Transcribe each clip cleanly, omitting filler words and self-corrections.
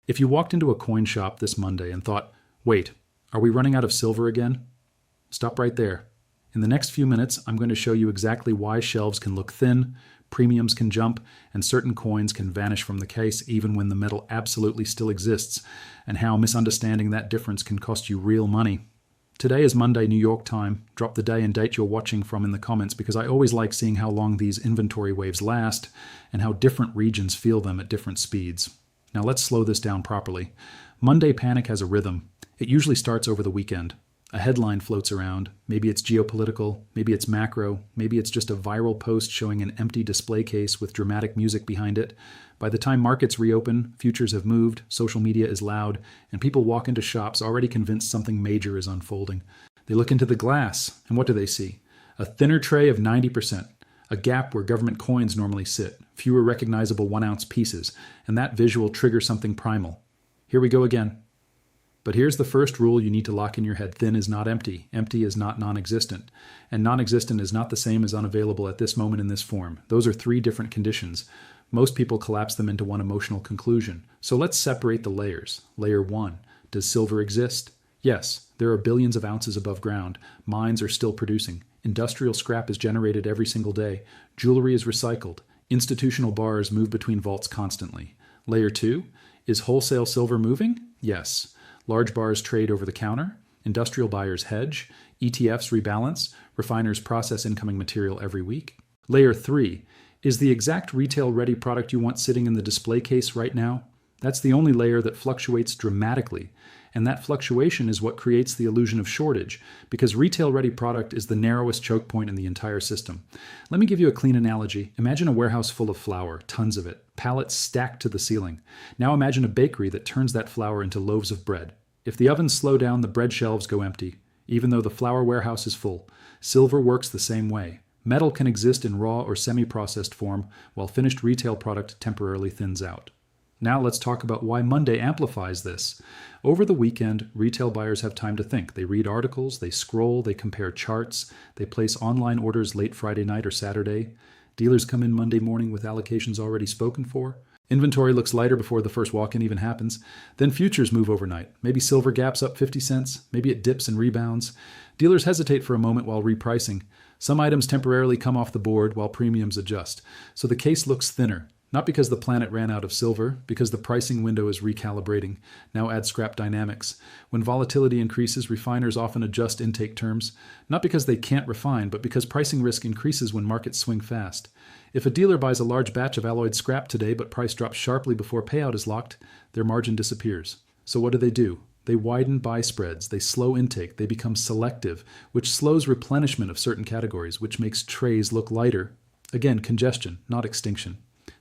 If you walked into a coin shop this Monday and thought, wait, are we running out of silver again? Stop right there. In the next few minutes, I'm going to show you exactly why shelves can look thin, premiums can jump, and certain coins can vanish from the case even when the metal absolutely still exists, and how misunderstanding that difference can cost you real money. Today is Monday, New York time. Drop the day and date you're watching from in the comments because I always like seeing how long these inventory waves last and how different regions feel them at different speeds. Now let's slow this down properly. Monday panic has a rhythm. It usually starts over the weekend. A headline floats around. Maybe it's geopolitical, maybe it's macro, maybe it's just a viral post showing an empty display case with dramatic music behind it. By the time markets reopen, futures have moved, social media is loud, and people walk into shops already convinced something major is unfolding. They look into the glass, and what do they see? A thinner tray of 90%, a gap where government coins normally sit, fewer recognizable 1-ounce pieces, and that visual triggers something primal. Here we go again. But here's the first rule you need to lock in your head. Thin is not empty. Empty is not non-existent. And non-existent is not the same as unavailable at this moment in this form. Those are 3 different conditions. Most people collapse them into one emotional conclusion. So let's separate the layers. Layer 1. Does silver exist? Yes, there are billions of ounces above ground. Mines are still producing. Industrial scrap is generated every single day. Jewelry is recycled. Institutional bars move between vaults constantly. Layer 2. Is wholesale silver moving? Yes. Large bars trade over the counter, industrial buyers hedge, ETFs rebalance, refiners process incoming material every week. Layer 3, is the exact retail-ready product you want sitting in the display case right now? That's the only layer that fluctuates dramatically, and that fluctuation is what creates the illusion of shortage, because retail-ready product is the narrowest choke point in the entire system. Let me give you a clean analogy. Imagine a warehouse full of flour, tons of it, pallets stacked to the ceiling. Now imagine a bakery that turns that flour into loaves of bread. If the ovens slow down, the bread shelves go empty, even though the flour warehouse is full. Silver works the same way. Metal can exist in raw or semi-processed form, while finished retail product temporarily thins out. Now let's talk about why Monday amplifies this. Over the weekend, retail buyers have time to think. They read articles, they scroll, they compare charts, they place online orders late Friday night or Saturday. Dealers come in Monday morning with allocations already spoken for. Inventory looks lighter before the first walk-in even happens. Then futures move overnight. Maybe silver gaps up 50 cents. Maybe it dips and rebounds. Dealers hesitate for a moment while repricing. Some items temporarily come off the board while premiums adjust. So the case looks thinner. Not because the planet ran out of silver, because the pricing window is recalibrating. Now add scrap dynamics. When volatility increases, refiners often adjust intake terms, not because they can't refine, but because pricing risk increases when markets swing fast. If a dealer buys a large batch of alloyed scrap today, but price drops sharply before payout is locked, their margin disappears. So what do? They widen buy spreads, they slow intake, they become selective, which slows replenishment of certain categories, which makes trays look lighter. Again, congestion, not extinction.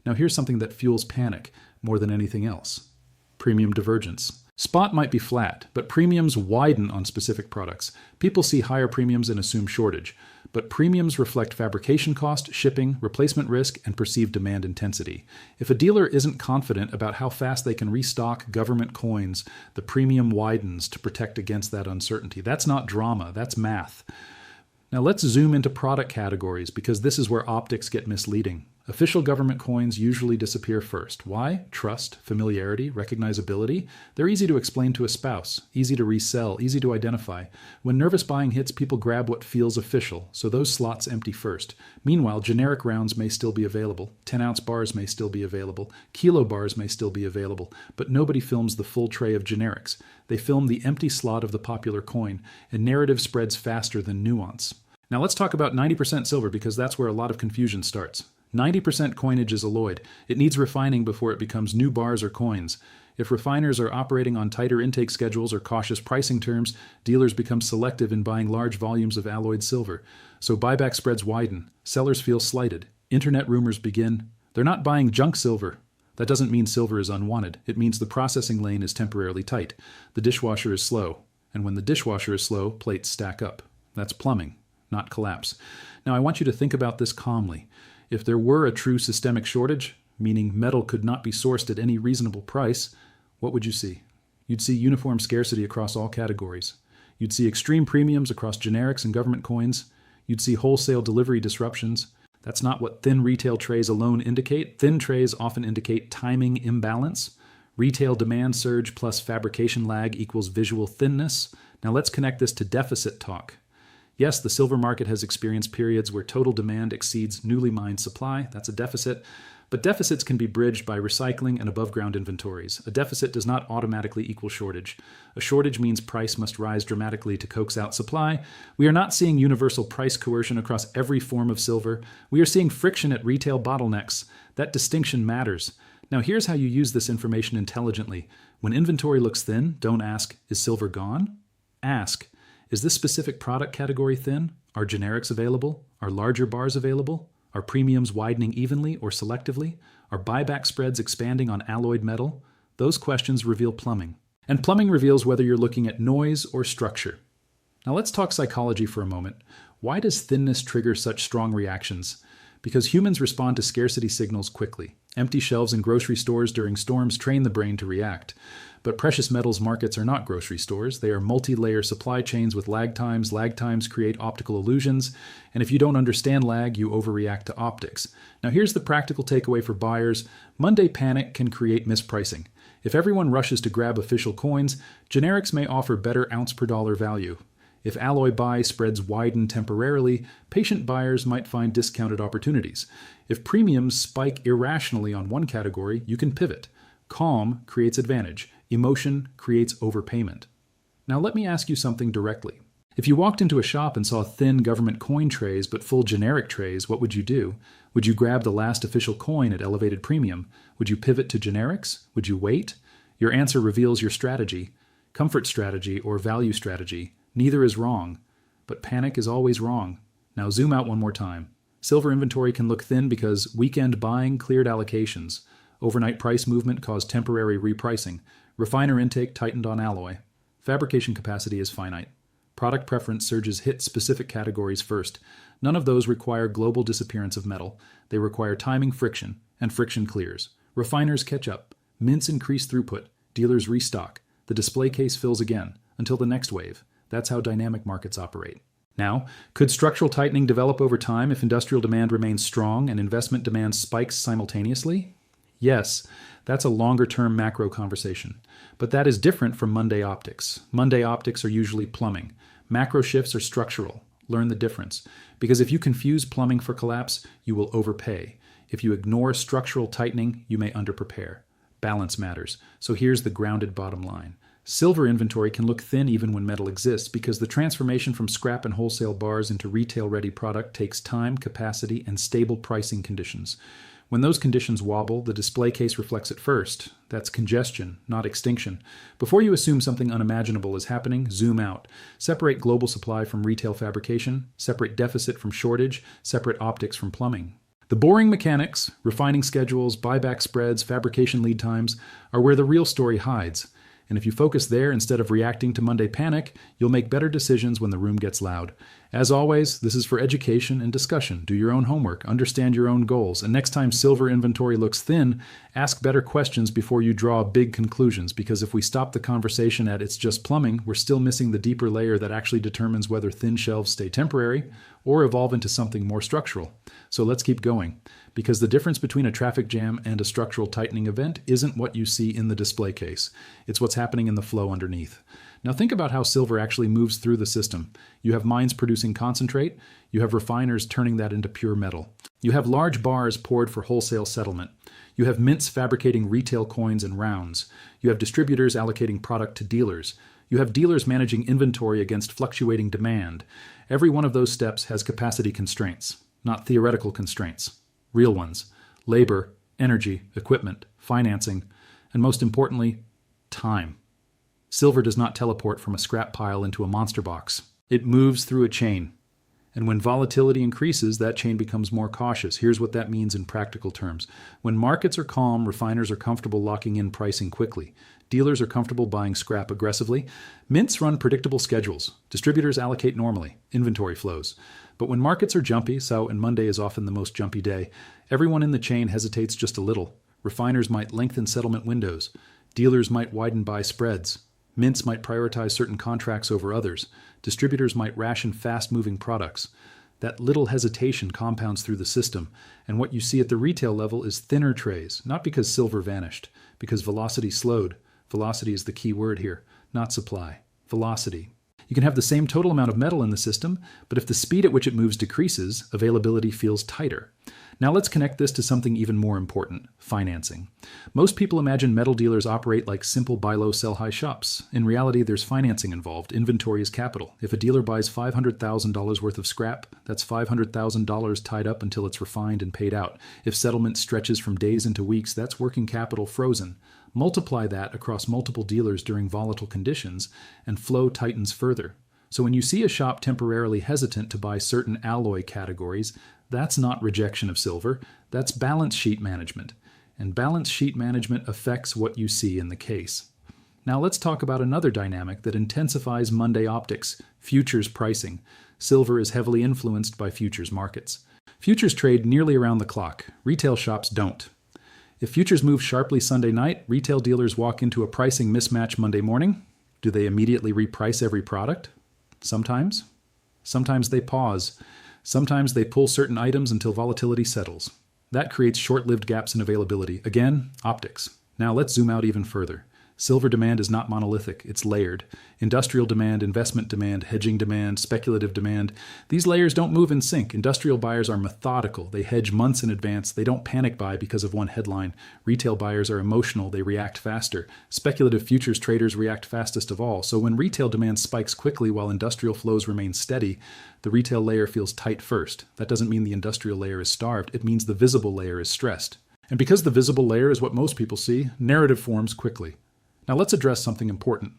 Now here's something that fuels panic more than anything else. Premium divergence. Spot might be flat, but premiums widen on specific products. People see higher premiums and assume shortage, but premiums reflect fabrication cost, shipping, replacement risk, and perceived demand intensity. If a dealer isn't confident about how fast they can restock government coins, the premium widens to protect against that uncertainty. That's not drama, that's math. Now let's zoom into product categories because this is where optics get misleading. Official government coins usually disappear first. Why? Trust, familiarity, recognizability. They're easy to explain to a spouse, easy to resell, easy to identify. When nervous buying hits, people grab what feels official, so those slots empty first. Meanwhile, generic rounds may still be available, 10-ounce bars may still be available, kilo bars may still be available, but nobody films the full tray of generics. They film the empty slot of the popular coin, and narrative spreads faster than nuance. Now let's talk about 90% silver because that's where a lot of confusion starts. 90% coinage is alloyed. It needs refining before it becomes new bars or coins. If refiners are operating on tighter intake schedules or cautious pricing terms, dealers become selective in buying large volumes of alloyed silver. So buyback spreads widen. Sellers feel slighted. Internet rumors begin. They're not buying junk silver. That doesn't mean silver is unwanted. It means the processing lane is temporarily tight. The dishwasher is slow. And when the dishwasher is slow, plates stack up. That's plumbing, not collapse. Now I want you to think about this calmly. If there were a true systemic shortage, meaning metal could not be sourced at any reasonable price, what would you see? You'd see uniform scarcity across all categories. You'd see extreme premiums across generics and government coins. You'd see wholesale delivery disruptions. That's not what thin retail trays alone indicate. Thin trays often indicate timing imbalance. Retail demand surge plus fabrication lag equals visual thinness. Now let's connect this to deficit talk. Yes, the silver market has experienced periods where total demand exceeds newly mined supply. That's a deficit. But deficits can be bridged by recycling and above-ground inventories. A deficit does not automatically equal shortage. A shortage means price must rise dramatically to coax out supply. We are not seeing universal price coercion across every form of silver. We are seeing friction at retail bottlenecks. That distinction matters. Now here's how you use this information intelligently. When inventory looks thin, don't ask, is silver gone? Ask, is this specific product category thin? Are generics available? Are larger bars available? Are premiums widening evenly or selectively? Are buyback spreads expanding on alloyed metal? Those questions reveal plumbing. And plumbing reveals whether you're looking at noise or structure. Now let's talk psychology for a moment. Why does thinness trigger such strong reactions? Because humans respond to scarcity signals quickly. Empty shelves in grocery stores during storms train the brain to react. But precious metals markets are not grocery stores. They are multi-layer supply chains with lag times. Lag times create optical illusions. And if you don't understand lag, you overreact to optics. Now here's the practical takeaway for buyers. Monday panic can create mispricing. If everyone rushes to grab official coins, generics may offer better ounce per dollar value. If alloy buy spreads widen temporarily, patient buyers might find discounted opportunities. If premiums spike irrationally on one category, you can pivot. Calm creates advantage. Emotion creates overpayment. Now let me ask you something directly. If you walked into a shop and saw thin government coin trays but full generic trays, what would you do? Would you grab the last official coin at elevated premium? Would you pivot to generics? Would you wait? Your answer reveals your strategy. Comfort strategy or value strategy. Neither is wrong, but panic is always wrong. Now zoom out one more time. Silver inventory can look thin because weekend buying cleared allocations. Overnight price movement caused temporary repricing. Refiner intake tightened on alloy. Fabrication capacity is finite. Product preference surges hit specific categories first. None of those require global disappearance of metal. They require timing friction, and friction clears. Refiners catch up. Mints increase throughput. Dealers restock. The display case fills again, until the next wave. That's how dynamic markets operate. Now, could structural tightening develop over time if industrial demand remains strong and investment demand spikes simultaneously? Yes, that's a longer-term macro conversation. But that is different from Monday optics. Monday optics are usually plumbing. Macro shifts are structural. Learn the difference. Because if you confuse plumbing for collapse, you will overpay. If you ignore structural tightening, you may underprepare. Balance matters. So here's the grounded bottom line. Silver inventory can look thin even when metal exists because the transformation from scrap and wholesale bars into retail-ready product takes time, capacity, and stable pricing conditions. When those conditions wobble, the display case reflects it first. That's congestion, not extinction. Before you assume something unimaginable is happening, zoom out. Separate global supply from retail fabrication, separate deficit from shortage, separate optics from plumbing. The boring mechanics, refining schedules, buyback spreads, fabrication lead times, are where the real story hides. And if you focus there instead of reacting to Monday panic, you'll make better decisions when the room gets loud. As always, this is for education and discussion. Do your own homework, understand your own goals, and next time silver inventory looks thin, ask better questions before you draw big conclusions, because if we stop the conversation at it's just plumbing, we're still missing the deeper layer that actually determines whether thin shelves stay temporary or evolve into something more structural. So let's keep going, because the difference between a traffic jam and a structural tightening event isn't what you see in the display case. It's what's happening in the flow underneath. Now think about how silver actually moves through the system. You have mines producing concentrate. You have refiners turning that into pure metal. You have large bars poured for wholesale settlement. You have mints fabricating retail coins and rounds. You have distributors allocating product to dealers. You have dealers managing inventory against fluctuating demand. Every one of those steps has capacity constraints, not theoretical constraints, real ones. Labor, energy, equipment, financing, and most importantly, time. Silver does not teleport from a scrap pile into a monster box. It moves through a chain. And when volatility increases, that chain becomes more cautious. Here's what that means in practical terms. When markets are calm, refiners are comfortable locking in pricing quickly. Dealers are comfortable buying scrap aggressively. Mints run predictable schedules. Distributors allocate normally. Inventory flows. But when markets are jumpy, and Monday is often the most jumpy day, everyone in the chain hesitates just a little. Refiners might lengthen settlement windows. Dealers might widen buy spreads. Mints might prioritize certain contracts over others. Distributors might ration fast-moving products. That little hesitation compounds through the system, and what you see at the retail level is thinner trays, not because silver vanished, because velocity slowed. Velocity is the key word here, not supply. Velocity. You can have the same total amount of metal in the system, but if the speed at which it moves decreases, availability feels tighter. Now let's connect this to something even more important, financing. Most people imagine metal dealers operate like simple buy low, sell high shops. In reality, there's financing involved. Inventory is capital. If a dealer buys $500,000 worth of scrap, that's $500,000 tied up until it's refined and paid out. If settlement stretches from days into weeks, that's working capital frozen. Multiply that across multiple dealers during volatile conditions, and flow tightens further. So when you see a shop temporarily hesitant to buy certain alloy categories, that's not rejection of silver, that's balance sheet management. And balance sheet management affects what you see in the case. Now let's talk about another dynamic that intensifies Monday optics, futures pricing. Silver is heavily influenced by futures markets. Futures trade nearly around the clock. Retail shops don't. If futures move sharply Sunday night, retail dealers walk into a pricing mismatch Monday morning. Do they immediately reprice every product? Sometimes. Sometimes they pause. Sometimes they pull certain items until volatility settles. That creates short-lived gaps in availability. Again, optics. Now let's zoom out even further. Silver demand is not monolithic, it's layered. Industrial demand, investment demand, hedging demand, speculative demand. These layers don't move in sync. Industrial buyers are methodical. They hedge months in advance. They don't panic buy because of one headline. Retail buyers are emotional. They react faster. Speculative futures traders react fastest of all. So when retail demand spikes quickly while industrial flows remain steady, the retail layer feels tight first. That doesn't mean the industrial layer is starved. It means the visible layer is stressed. And because the visible layer is what most people see, narrative forms quickly. Now let's address something important.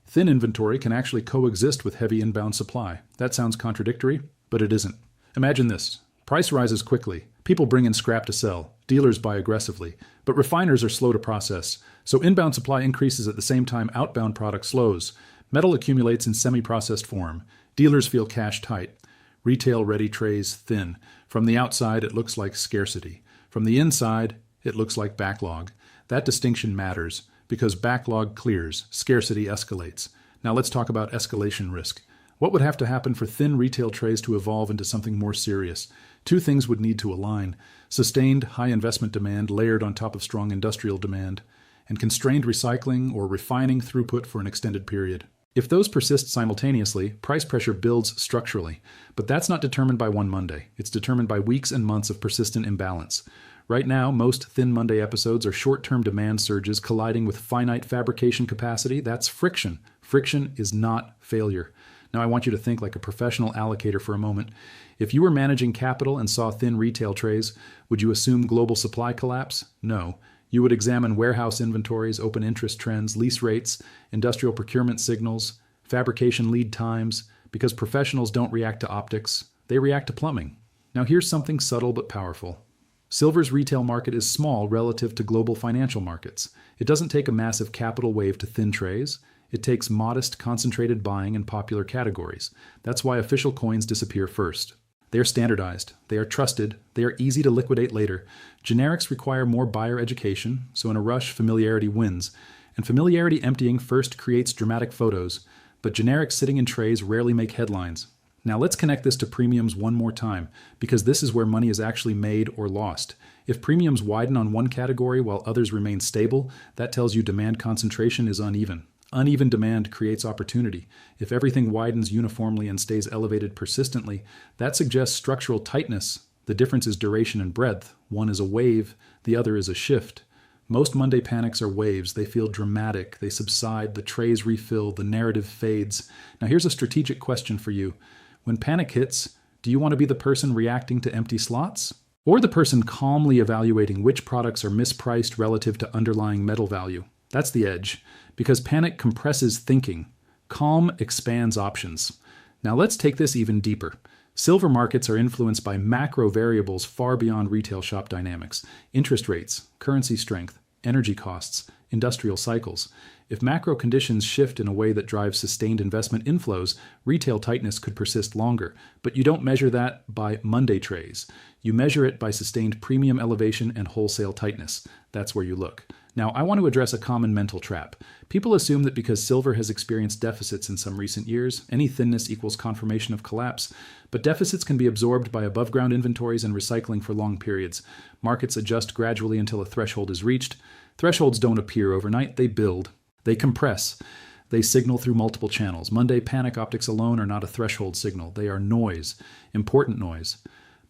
Thin inventory can actually coexist with heavy inbound supply. That sounds contradictory, but it isn't. Imagine this. Price rises quickly. People bring in scrap to sell. Dealers buy aggressively. But refiners are slow to process. So inbound supply increases at the same time outbound product slows. Metal accumulates in semi-processed form. Dealers feel cash tight. Retail-ready trays thin. From the outside, it looks like scarcity. From the inside, it looks like backlog. That distinction matters. Because backlog clears, scarcity escalates. Now let's talk about escalation risk. What would have to happen for thin retail trays to evolve into something more serious? Two things would need to align: sustained high investment demand layered on top of strong industrial demand, and constrained recycling or refining throughput for an extended period. If those persist simultaneously, price pressure builds structurally. But that's not determined by one Monday. It's determined by weeks and months of persistent imbalance. Right now, most Thin Monday episodes are short-term demand surges colliding with finite fabrication capacity. That's friction. Friction is not failure. Now I want you to think like a professional allocator for a moment. If you were managing capital and saw thin retail trays, would you assume global supply collapse? No. You would examine warehouse inventories, open interest trends, lease rates, industrial procurement signals, fabrication lead times, because professionals don't react to optics, they react to plumbing. Now here's something subtle but powerful. Silver's retail market is small relative to global financial markets. It doesn't take a massive capital wave to thin trays. It takes modest, concentrated buying in popular categories. That's why official coins disappear first. They are standardized. They are trusted. They are easy to liquidate later. Generics require more buyer education, so in a rush, familiarity wins. And familiarity emptying first creates dramatic photos, but generics sitting in trays rarely make headlines. Now let's connect this to premiums one more time, because this is where money is actually made or lost. If premiums widen on one category while others remain stable, that tells you demand concentration is uneven. Uneven demand creates opportunity. If everything widens uniformly and stays elevated persistently, that suggests structural tightness. The difference is duration and breadth. One is a wave, the other is a shift. Most Monday panics are waves. They feel dramatic. They subside. The trays refill. The narrative fades. Now here's a strategic question for you. When panic hits, do you want to be the person reacting to empty slots? Or the person calmly evaluating which products are mispriced relative to underlying metal value? That's the edge, because panic compresses thinking. Calm expands options. Now let's take this even deeper. Silver markets are influenced by macro variables far beyond retail shop dynamics. Interest rates, currency strength, energy costs, industrial cycles. If macro conditions shift in a way that drives sustained investment inflows, retail tightness could persist longer. But you don't measure that by Monday trays. You measure it by sustained premium elevation and wholesale tightness. That's where you look. Now, I want to address a common mental trap. People assume that because silver has experienced deficits in some recent years, any thinness equals confirmation of collapse. But deficits can be absorbed by above-ground inventories and recycling for long periods. Markets adjust gradually until a threshold is reached. Thresholds don't appear overnight, they build. They compress. They signal through multiple channels. Monday panic optics alone are not a threshold signal. They are noise, important noise.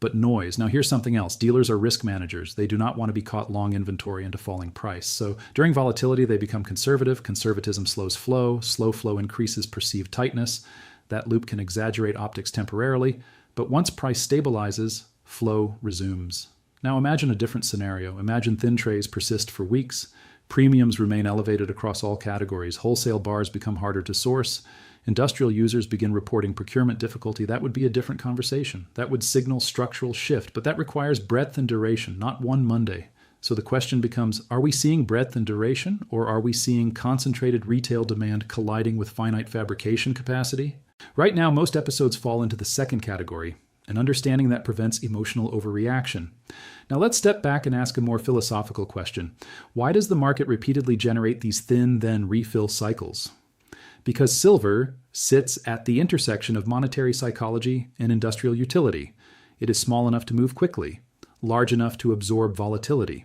But noise. Now here's something else. Dealers are risk managers. They do not want to be caught long inventory into falling price. So during volatility, they become conservative. Conservatism slows flow. Slow flow increases perceived tightness. That loop can exaggerate optics temporarily. But once price stabilizes, flow resumes. Now imagine a different scenario. Imagine thin trays persist for weeks. Premiums remain elevated across all categories. Wholesale bars become harder to source. Industrial users begin reporting procurement difficulty. That would be a different conversation. That would signal structural shift, but that requires breadth and duration, not one Monday. So the question becomes, are we seeing breadth and duration, or are we seeing concentrated retail demand colliding with finite fabrication capacity? Right now, most episodes fall into the second category, an understanding that prevents emotional overreaction. Now let's step back and ask a more philosophical question. Why does the market repeatedly generate these thin, then refill cycles? Because silver sits at the intersection of monetary psychology and industrial utility. It is small enough to move quickly, large enough to absorb volatility,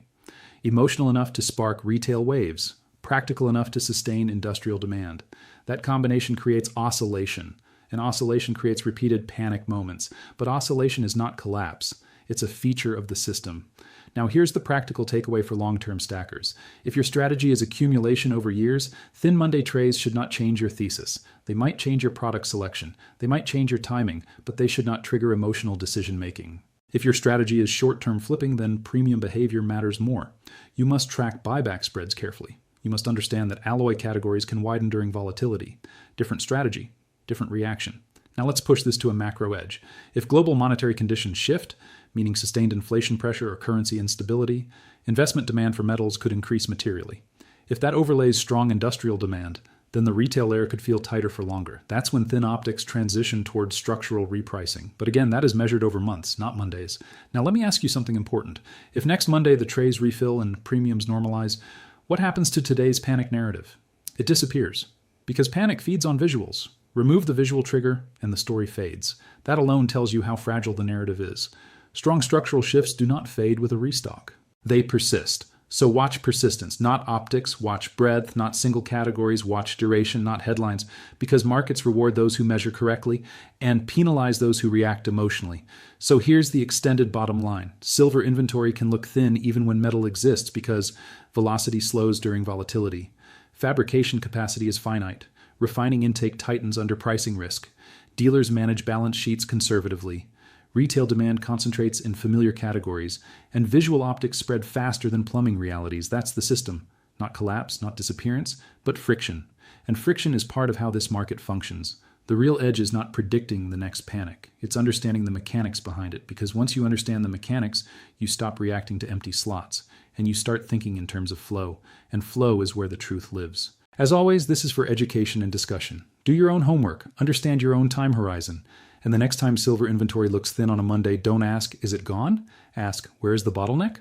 emotional enough to spark retail waves, practical enough to sustain industrial demand. That combination creates oscillation. And oscillation creates repeated panic moments. But oscillation is not collapse. It's a feature of the system. Now here's the practical takeaway for long-term stackers. If your strategy is accumulation over years, thin Monday trays should not change your thesis. They might change your product selection. They might change your timing, but they should not trigger emotional decision-making. If your strategy is short-term flipping, then premium behavior matters more. You must track buyback spreads carefully. You must understand that alloy categories can widen during volatility. Different strategy, different reaction. Now let's push this to a macro edge. If global monetary conditions shift, meaning sustained inflation pressure or currency instability, investment demand for metals could increase materially. If that overlays strong industrial demand, then the retail layer could feel tighter for longer. That's when thin optics transition towards structural repricing. But again, that is measured over months, not Mondays. Now let me ask you something important. If next Monday the trays refill and premiums normalize, what happens to today's panic narrative? It disappears. Because panic feeds on visuals. Remove the visual trigger and the story fades. That alone tells you how fragile the narrative is. Strong structural shifts do not fade with a restock. They persist. So watch persistence, not optics, watch breadth, not single categories, watch duration, not headlines, because markets reward those who measure correctly and penalize those who react emotionally. So here's the extended bottom line. Silver inventory can look thin even when metal exists because velocity slows during volatility. Fabrication capacity is finite. Refining intake tightens under pricing risk. Dealers manage balance sheets conservatively. Retail demand concentrates in familiar categories, and visual optics spread faster than plumbing realities. That's the system. Not collapse, not disappearance, but friction. And friction is part of how this market functions. The real edge is not predicting the next panic. It's understanding the mechanics behind it, because once you understand the mechanics, you stop reacting to empty slots, and you start thinking in terms of flow. And flow is where the truth lives. As always, this is for education and discussion. Do your own homework. Understand your own time horizon. And the next time silver inventory looks thin on a Monday, don't ask, is it gone? Ask, where is the bottleneck?